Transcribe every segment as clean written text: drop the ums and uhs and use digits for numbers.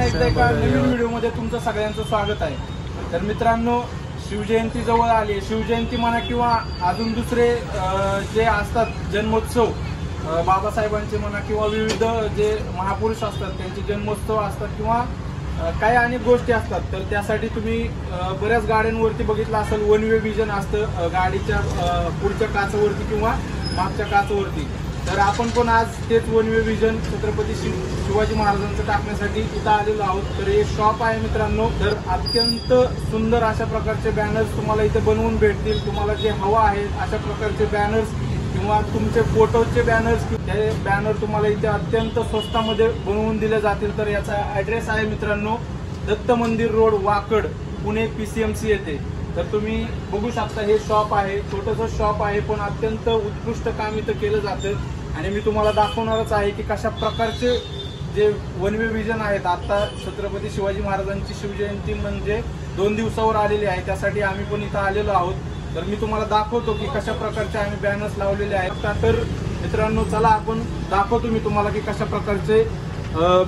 पुन्हा एकदा एका नवीन व्हिडिओमध्ये तुमचं सगळ्यांचं स्वागत आहे। तर मित्रांनो, शिवजयंती जवळ आली आहे। शिवजयंती म्हणा किंवा अजून दुसरे जे असतात जन्मोत्सव बाबासाहेबांचे म्हणा किंवा विविध जे महापुरुष असतात त्यांचे जन्मोत्सव असतात किंवा काही अनेक गोष्टी असतात, तर त्यासाठी तुम्ही बऱ्याच गाड्यांवरती बघितलं असेल वन वे विजन असतं गाडीच्या पुढच्या काचावरती किंवा मागच्या काचावरती। तर आपण पण आज तेच one way vision Chhatrapati Shivaji महाराजांचं टाकण्यासाठी इथं आलेलो आहोत। तर हे शॉप आहे मित्रांनो। तर अत्यंत सुंदर अशा प्रकारचे बॅनर्स तुम्हाला इथे बनवून भेटतील। तुम्हाला जे हवा आहे अशा प्रकारचे बॅनर्स किंवा तुमचे फोटोचे बॅनर्स, ते बॅनर तुम्हाला इथे अत्यंत स्वस्तामध्ये बनवून दिले जातील। तर याचा ॲड्रेस आहे मित्रांनो दत्त मंदिर रोड, वाकड, पुणे PCMC येथे। तर तुम्ही बघू शकता हे शॉप आहे, छोटंसं शॉप आहे पण अत्यंत उत्कृष्ट काम इथं केलं जातं। आणि मी तुम्हाला दाखवणारच आहे की कशा प्रकारचे जे वन वे विजन आहेत। आता छत्रपती शिवाजी महाराजांची शिवजयंती म्हणजे 2 दिवसावर आलेली आहे, त्यासाठी आम्ही पण इथं आलेलो आहोत। तर मी तुम्हाला दाखवतो की कशा प्रकारचे आम्ही बॅनर्स लावलेले आहेत। तर मित्रांनो चला आपण दाखवतो मी तुम्हाला की कशा प्रकारचे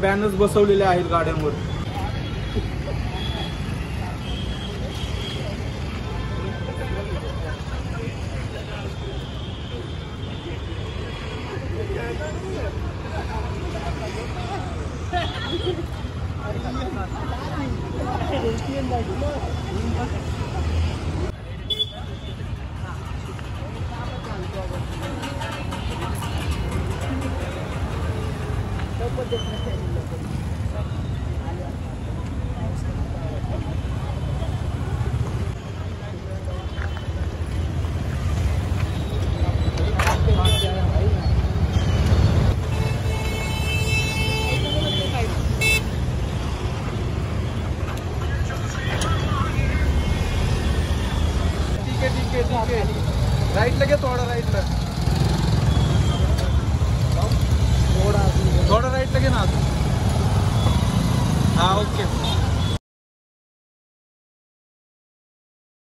बॅनर्स बसवलेले आहेत गाड्यांवर। राइट लगे थोड़ा राइट लग, थोड़ा राइट लगे ना। हाँ ओके।